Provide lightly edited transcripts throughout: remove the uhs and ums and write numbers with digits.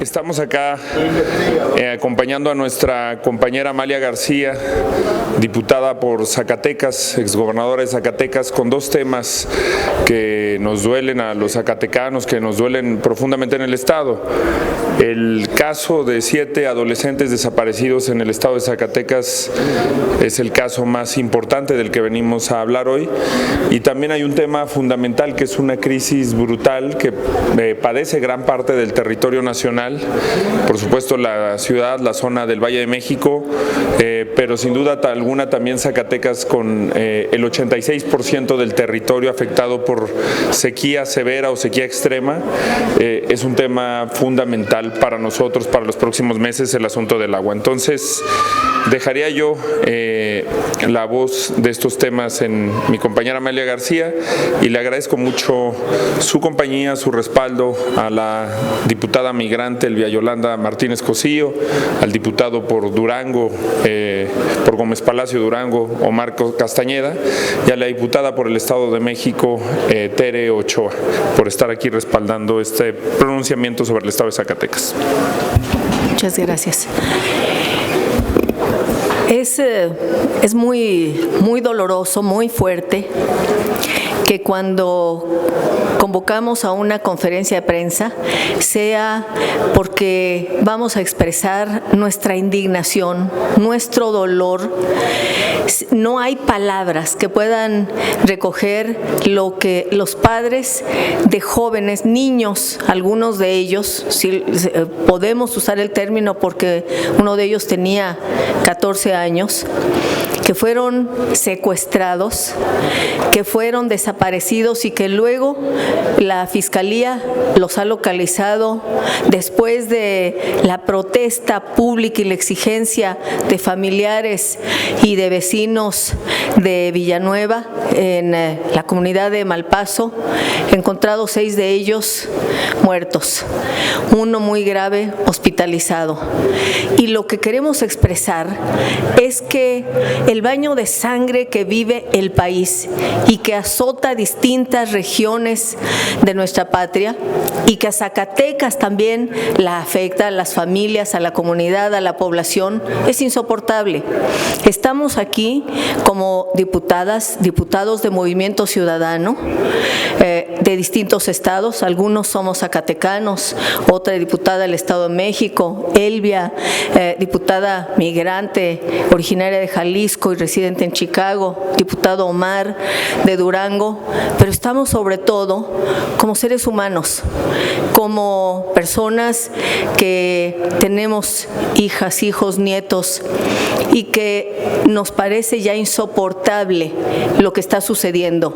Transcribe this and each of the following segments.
Estamos acá acompañando a nuestra compañera Amalia García, diputada por Zacatecas, exgobernadora de Zacatecas, con dos temas que nos duelen a los zacatecanos, que nos duelen profundamente en el Estado. El caso de 7 adolescentes desaparecidos en el Estado de Zacatecas es el caso más importante del que venimos a hablar hoy, y también hay un tema fundamental que es una crisis brutal que padece gran parte del territorio nacional, por supuesto la ciudad, la zona del Valle de México, pero sin duda alguna también Zacatecas con el 86% del territorio afectado por sequía severa o sequía extrema. Es un tema fundamental para nosotros, para los próximos meses, el asunto del agua. Entonces, dejaría yo la voz de estos temas en mi compañera Amalia García, y le agradezco mucho su compañía, su respaldo a la diputada migrante Elvia Yolanda Martínez Cosío, al diputado por Durango, por Gómez Palacio Durango, Omar Castañeda, y a la diputada por el Estado de México, Tere Ochoa, por estar aquí respaldando este pronunciamiento sobre el Estado de Zacatecas. Muchas gracias. Es muy doloroso, muy fuerte que cuando convocamos a una conferencia de prensa sea porque vamos a expresar nuestra indignación, nuestro dolor. No hay palabras que puedan recoger lo que los padres de jóvenes, niños, algunos de ellos, si podemos usar el término porque uno de ellos tenía 14 años, que fueron secuestrados, que fueron desaparecidos y que luego la Fiscalía los ha localizado después de la protesta pública y la exigencia de familiares y de vecinos de Villanueva en la comunidad de Malpaso, encontrados 6 de ellos muertos, uno muy grave, hospitalizado. Y lo que queremos expresar es que el baño de sangre que vive el país y que azota distintas regiones de nuestra patria y que a Zacatecas también la afecta, a las familias, a la comunidad, a la población, es insoportable. Estamos aquí como diputadas, diputados de Movimiento Ciudadano de distintos estados, algunos somos zacatecanos, otra diputada del Estado de México, Elvia, diputada migrante originaria de Jalisco y residente en Chicago, diputado Omar de Durango, pero estamos sobre todo como seres humanos, como personas que tenemos hijas, hijos, nietos, y que nos parece ya insoportable lo que está sucediendo.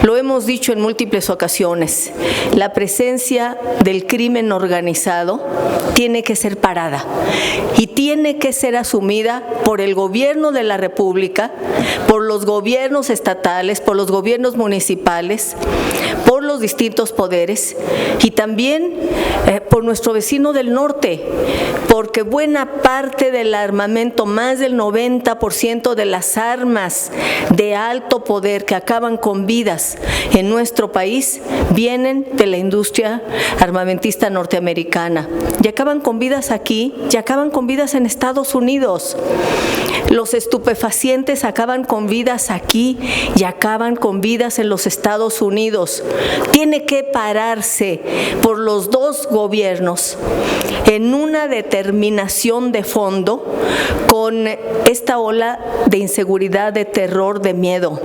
Lo hemos dicho en múltiples ocasiones, la presencia del crimen organizado tiene que ser parada y tiene que ser asumida por el gobierno de la República, por los gobiernos estatales, por los gobiernos municipales, por los distintos poderes y también por nuestro vecino del norte, porque buena parte del armamento, más del 90% de las armas de alto poder que acaban con vidas en nuestro país vienen de la industria armamentista norteamericana. Y acaban con vidas aquí y acaban con vidas en Estados Unidos. Los estupefacientes acaban con vidas aquí y acaban con vidas en los Estados Unidos. Tiene que pararse por los dos gobiernos en una determinación de fondo con esta ola de inseguridad, de terror, de miedo.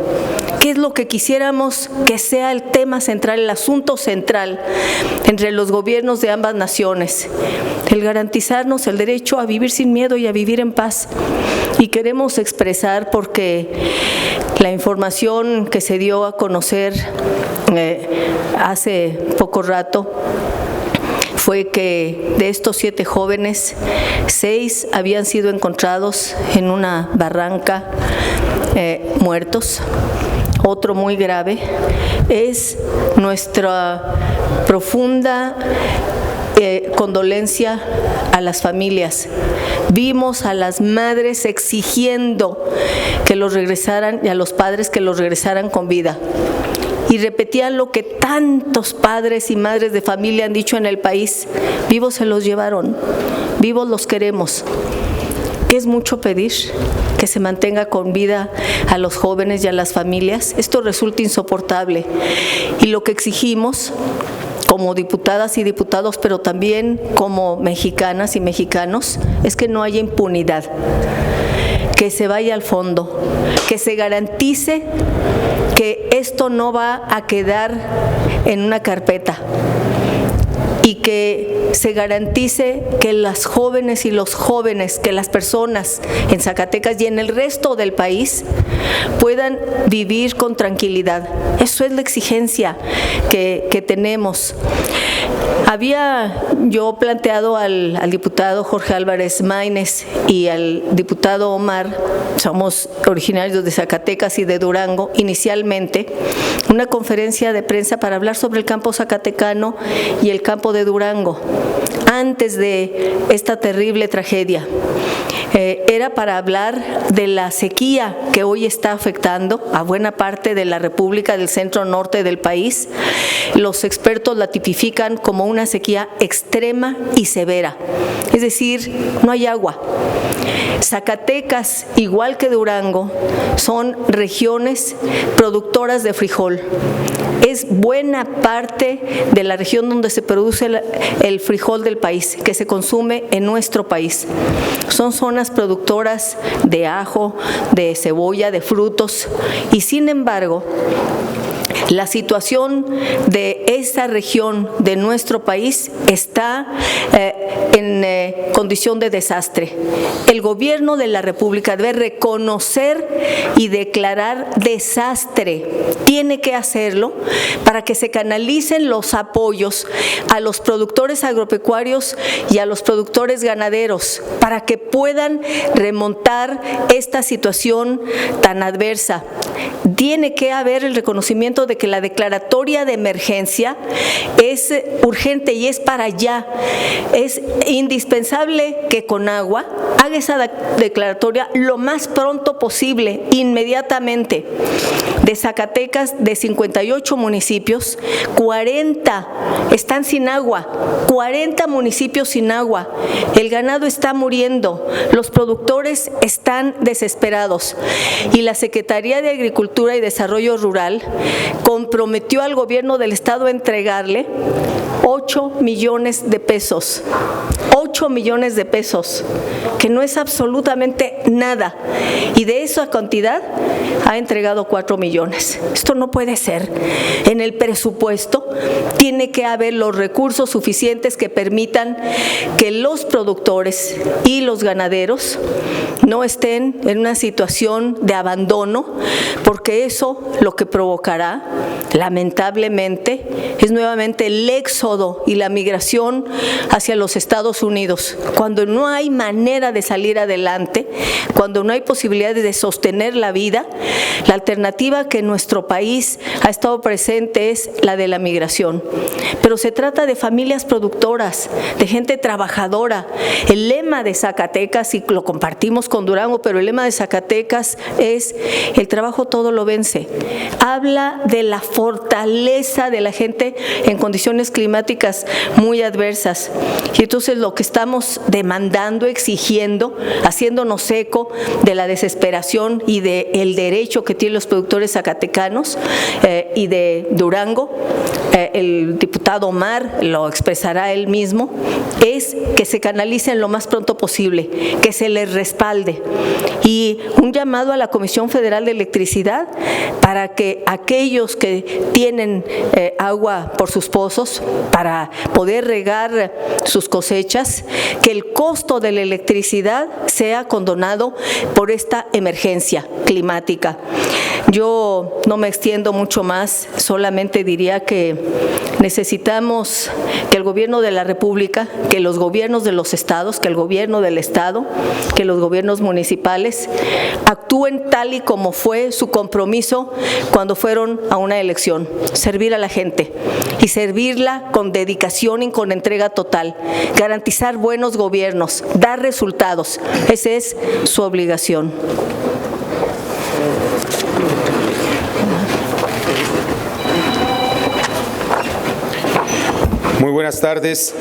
¿Qué es lo que quisiéramos que sea el tema central, el asunto central entre los gobiernos de ambas naciones? El garantizarnos el derecho a vivir sin miedo y a vivir en paz. Y queremos expresar, porque la información que se dio a conocer hace poco rato fue que de estos 7 jóvenes, 6 habían sido encontrados en una barranca muertos. Otro muy grave es nuestra profunda condolencia a las familias. Vimos a las madres exigiendo que los regresaran y a los padres que los regresaran con vida. y repetían lo que tantos padres y madres de familia han dicho en el país: vivos se los llevaron, vivos los queremos. ¿Qué es mucho pedir? Que se mantenga con vida a los jóvenes y a las familias. Esto resulta insoportable. Y lo que exigimos como diputadas y diputados, pero también como mexicanas y mexicanos, es que no haya impunidad, que se vaya al fondo, que se garantice que esto no va a quedar en una carpeta y que se garantice que las jóvenes y los jóvenes, que las personas en Zacatecas y en el resto del país puedan vivir con tranquilidad. Eso es la exigencia que tenemos. Había yo planteado al diputado Jorge Álvarez Maínez y al diputado Omar, somos originarios de Zacatecas y de Durango, inicialmente una conferencia de prensa para hablar sobre el campo zacatecano y el campo de Durango, antes de esta terrible tragedia. Era para hablar de la sequía que hoy está afectando a buena parte de la República del centro norte del país. Los expertos la tipifican como una sequía extrema y severa, es decir, no hay agua. Zacatecas, igual que Durango, son regiones productoras de frijol. Es buena parte de la región donde se produce el frijol del país, que se consume en nuestro país. Son zonas productoras de ajo, de cebolla, de frutos, y sin embargo, la situación de esta región de nuestro país está en condición de desastre. El gobierno de la República debe reconocer y declarar desastre. Tiene que hacerlo para que se canalicen los apoyos a los productores agropecuarios y a los productores ganaderos, para que puedan remontar esta situación tan adversa. Tiene que haber el reconocimiento de que la declaratoria de emergencia es urgente y es para allá. Es indispensable que Conagua haga esa declaratoria lo más pronto posible, inmediatamente. De Zacatecas, de 58 municipios, 40 están sin agua, 40 municipios sin agua. El ganado está muriendo, los productores están desesperados y la Secretaría de Agricultura y Desarrollo Rural comprometió al gobierno del estado a entregarle 8 millones de pesos. 8 millones de pesos, que no es absolutamente nada. Y de esa cantidad ha entregado 4 millones. Esto no puede ser. En el presupuesto tiene que haber los recursos suficientes que permitan que los productores y los ganaderos no estén en una situación de abandono, porque eso lo que provocará, lamentablemente, es nuevamente el éxodo y la migración hacia los Estados Unidos. Cuando no hay manera de salir adelante, cuando no hay posibilidades de sostener la vida, la alternativa que en nuestro país ha estado presente es la de la migración. Pero se trata de familias productoras, de gente trabajadora. El lema de Zacatecas, y lo compartimos con Durango, pero el lema de Zacatecas es: el trabajo todo lo vence. Habla de la fortaleza de la gente en condiciones climáticas muy adversas. Y entonces lo que estamos demandando, exigiendo, haciéndonos eco de la desesperación y del derecho que tienen los productores zacatecanos y de Durango, el diputado Omar lo expresará él mismo, es que se canalicen lo más pronto posible, que se les respalde. Y un llamado a la Comisión Federal de Electricidad para que aquellos que tienen agua por sus pozos para poder regar sus cosechas, que el costo de la electricidad sea condonado por esta emergencia climática. Yo no me extiendo mucho más, solamente diría que necesitamos que el gobierno de la República, que los gobiernos de los estados, que el gobierno del estado, que los gobiernos municipales actúen tal y como fue su compromiso cuando fueron a una elección: servir a la gente y servirla con dedicación y con entrega total, garantizar buenos gobiernos, dar resultados. Esa es su obligación. Muy buenas tardes.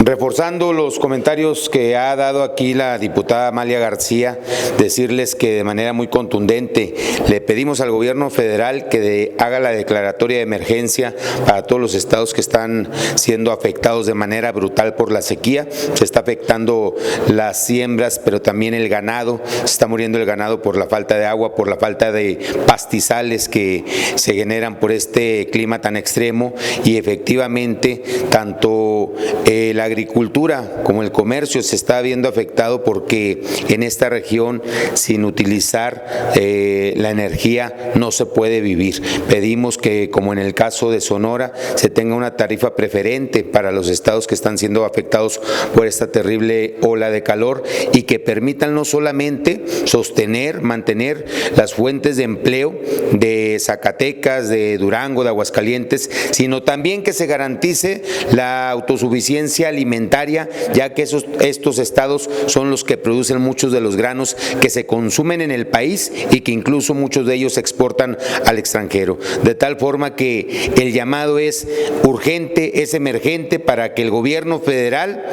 Reforzando los comentarios que ha dado aquí la diputada Amalia García, decirles que de manera muy contundente le pedimos al gobierno federal que haga la declaratoria de emergencia para todos los estados que están siendo afectados de manera brutal por la sequía. Se está afectando las siembras, pero también el ganado. Se está muriendo el ganado por la falta de agua, por la falta de pastizales que se generan por este clima tan extremo, y efectivamente tanto la agricultura como el comercio se está viendo afectado porque en esta región sin utilizar la energía no se puede vivir. Pedimos que, como en el caso de Sonora, se tenga una tarifa preferente para los estados que están siendo afectados por esta terrible ola de calor y que permitan no solamente sostener, mantener las fuentes de empleo de Zacatecas, de Durango, de Aguascalientes, sino también que se garantice la autosuficiencia alimentaria, ya que estos estados son los que producen muchos de los granos que se consumen en el país y que incluso muchos de ellos se exportan al extranjero. De tal forma que el llamado es urgente, es emergente, para que el gobierno federal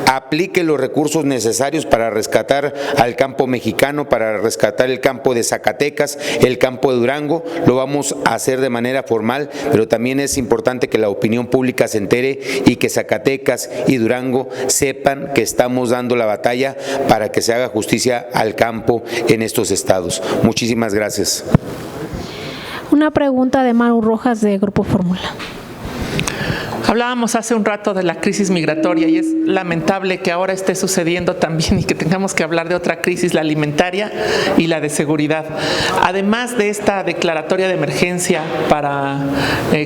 aplique los recursos necesarios para rescatar al campo mexicano, para rescatar el campo de Zacatecas, el campo de Durango. Lo vamos a hacer de manera formal, pero también es importante que la opinión pública se entere y que Zacatecas y Durango sepan que estamos dando la batalla para que se haga justicia al campo en estos estados. Muchísimas gracias. Una pregunta de Maru Rojas, de Grupo Fórmula. Hablábamos hace un rato de la crisis migratoria y es lamentable que ahora esté sucediendo también y que tengamos que hablar de otra crisis, la alimentaria y la de seguridad. Además de esta declaratoria de emergencia para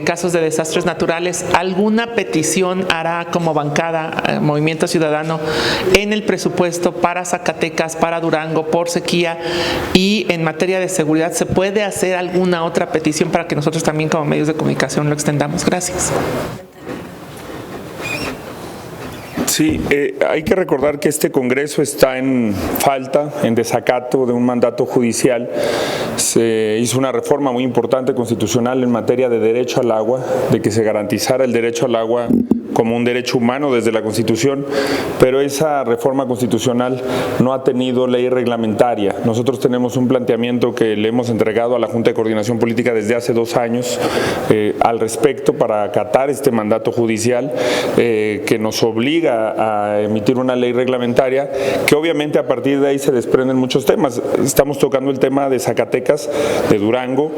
casos de desastres naturales, ¿alguna petición hará como bancada Movimiento Ciudadano en el presupuesto para Zacatecas, para Durango, por sequía? Y en materia de seguridad, ¿se puede hacer alguna otra petición para que nosotros también como medios de comunicación lo extendamos? Gracias. Sí, hay que recordar que este Congreso está en falta, en desacato de un mandato judicial. Se hizo una reforma muy importante constitucional en materia de derecho al agua, de que se garantizara el derecho al agua como un derecho humano desde la Constitución, pero esa reforma constitucional no ha tenido ley reglamentaria. Nosotros tenemos un planteamiento que le hemos entregado a la Junta de Coordinación Política desde hace 2 años al respecto para acatar este mandato judicial que nos obliga a emitir una ley reglamentaria, que obviamente a partir de ahí se desprenden muchos temas. Estamos tocando el tema de Zacatecas, de Durango,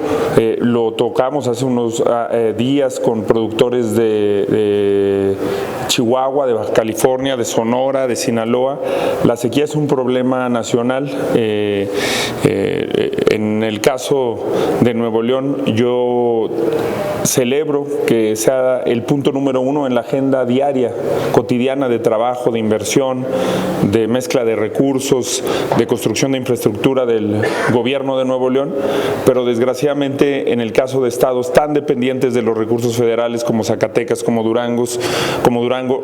lo tocamos hace unos días con productores de Chihuahua, de Baja California, de Sonora, de Sinaloa. La sequía es un problema nacional. En el caso de Nuevo León, yo celebro que sea el punto número 1 en la agenda diaria, cotidiana de trabajo, de inversión, de mezcla de recursos, de construcción de infraestructura del gobierno de Nuevo León, pero desgraciadamente en el caso de estados tan dependientes de los recursos federales como Zacatecas, como Durango,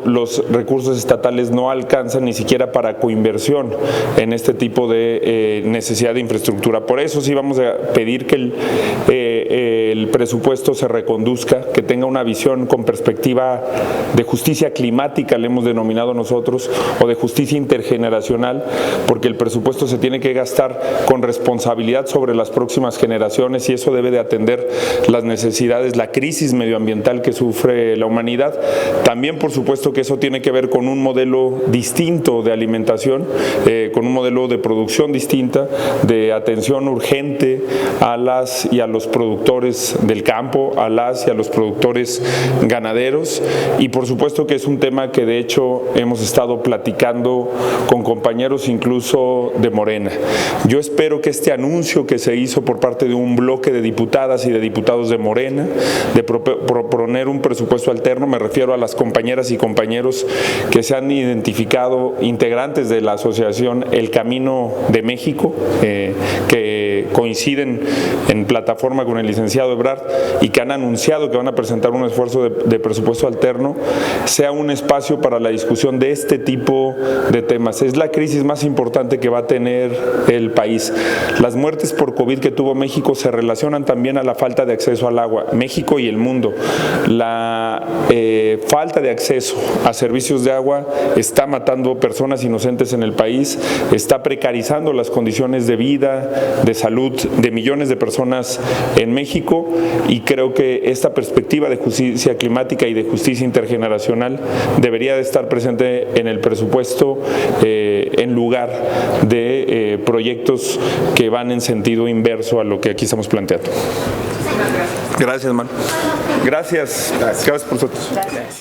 los recursos estatales no alcanzan ni siquiera para coinversión en este tipo de necesidad de infraestructura. Por eso sí vamos a pedir que el presupuesto se reconduzca, que tenga una visión con perspectiva de justicia climática, le hemos denominado nosotros, o de justicia intergeneracional, porque el presupuesto se tiene que gastar con responsabilidad sobre las próximas generaciones y eso debe de atender las necesidades, la crisis medioambiental que sufre la humanidad. También, por supuesto, que eso tiene que ver con un modelo distinto de alimentación, con un modelo de producción distinta, de atención urgente a las y a los productores del campo, a las y a los productores ganaderos, y por supuesto que es un tema que de hecho hemos estado platicando con compañeros incluso de Morena. Yo espero que este anuncio que se hizo por parte de un bloque de diputadas y de diputados de Morena, de proponer un presupuesto alterno, me refiero a las compañeras y compañeros que se han identificado integrantes de la asociación El Camino de México, que coinciden en plataforma con el licenciado Ebrard y que han anunciado anunciado que van a presentar un esfuerzo de presupuesto alterno, sea un espacio para la discusión de este tipo de temas. Es la crisis más importante que va a tener el país. Las muertes por COVID que tuvo México se relacionan también a la falta de acceso al agua, México y el mundo. La falta de acceso a servicios de agua está matando personas inocentes en el país, está precarizando las condiciones de vida, de salud de millones de personas en México, y creo que esta perspectiva de justicia climática y de justicia intergeneracional debería de estar presente en el presupuesto en lugar de proyectos que van en sentido inverso a lo que aquí estamos planteando. Gracias, Manu. Gracias por su atención.